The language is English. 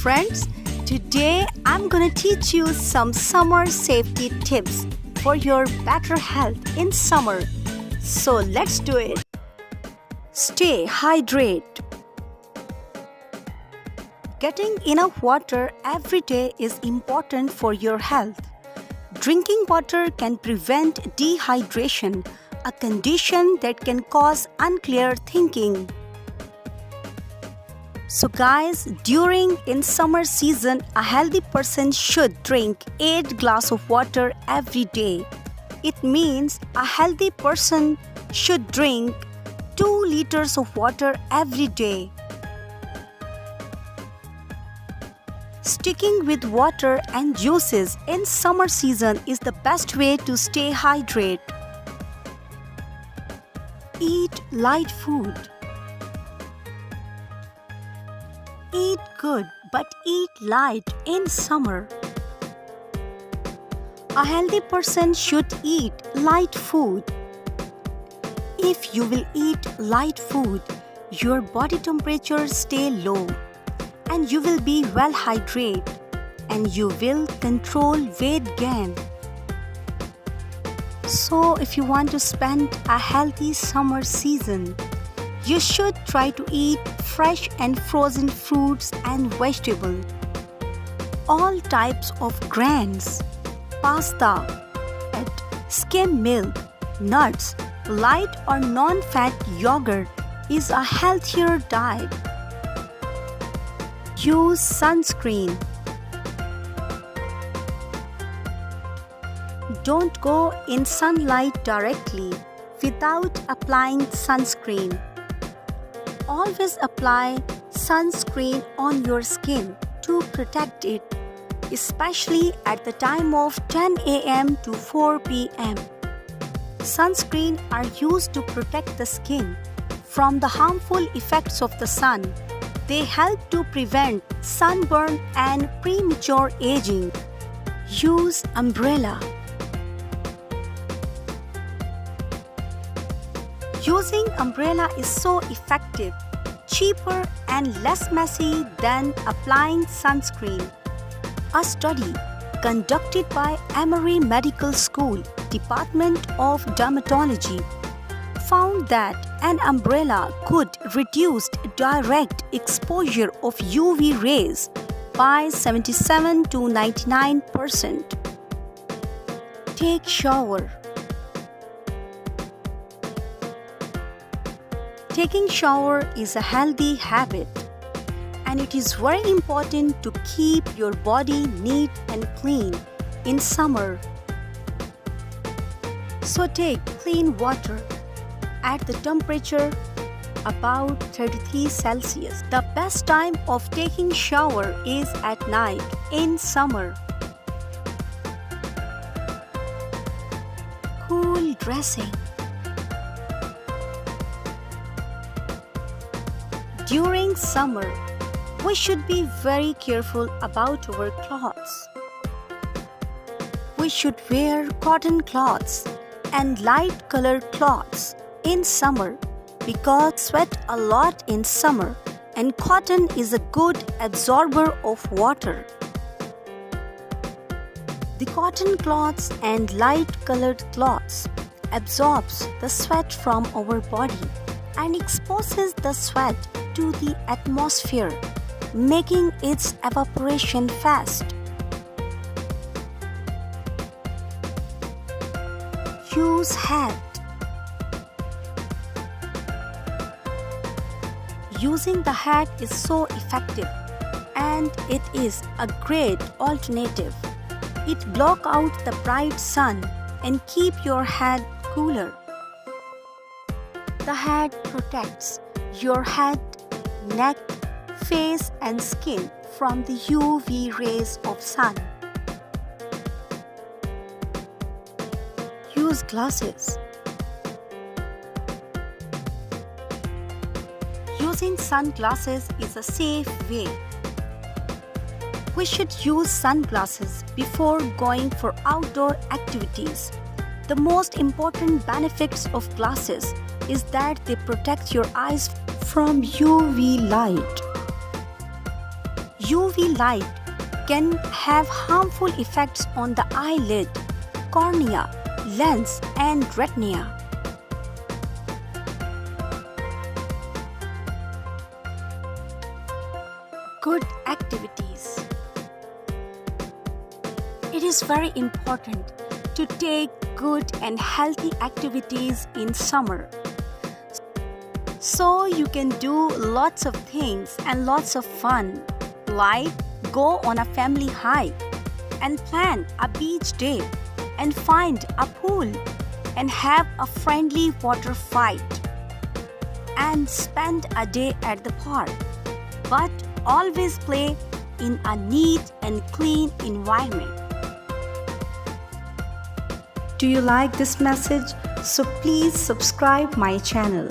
friends. Today I'm gonna teach you some summer safety tips for your better health in summer. So let's do it. Stay hydrated. Getting enough water every day is important for your health. Drinking water can prevent dehydration, a condition that can cause unclear thinking. So guys, during in summer season, a healthy person should drink 8 glasses of water every day. It means a healthy person should drink 2 liters of water every day. Sticking with water and juices in summer season is the best way to stay hydrated. Eat light food. Eat good, but eat light in summer. A healthy person should eat light food. If you will eat light food, your body temperature stay low and you will be well hydrated and you will control weight gain. So if you want to spend a healthy summer season, you should try to eat fresh and frozen fruits and vegetables, all types of grains, pasta, skim milk, nuts, light or non-fat yogurt is a healthier diet. Use sunscreen. Don't go in sunlight directly without applying sunscreen. Always apply sunscreen on your skin to protect it, especially at the time of 10 a.m. to 4 p.m. Sunscreen are used to protect the skin from the harmful effects of the sun. They help to prevent sunburn and premature aging. Use umbrella. Using umbrella is so effective, cheaper and less messy than applying sunscreen. A study conducted by Emory Medical School, Department of Dermatology, found that an umbrella could reduce direct exposure of UV rays by 77 to 99%. Take shower. Taking shower is a healthy habit, and it is very important to keep your body neat and clean in summer. So take clean water at the temperature about 33 Celsius. The best time of taking shower is at night in summer. Cool dressing. During summer, we should be very careful about our clothes. We should wear cotton clothes and light colored clothes in summer because sweat a lot in summer and cotton is a good absorber of water. The cotton cloths and light colored cloths absorbs the sweat from our body and exposes the sweat to the atmosphere, making its evaporation fast. Use hat. Using the hat is so effective and it is a great alternative. It blocks out the bright sun and keep your head cooler. The hat protects your head, neck, face and skin from the UV rays of sun. Use glasses. Using sunglasses is a safe way. We should use sunglasses before going for outdoor activities. The most important benefits of glasses is that they protect your eyes from UV light. UV light can have harmful effects on the eyelid, cornea, lens, and retina. Good activities. It is very important to take good and healthy activities in summer, so you can do lots of things and lots of fun, like go on a family hike and plan a beach day and find a pool and have a friendly water fight and spend a day at the park. But always play in a neat and clean environment. Do you like this message? So please subscribe my channel.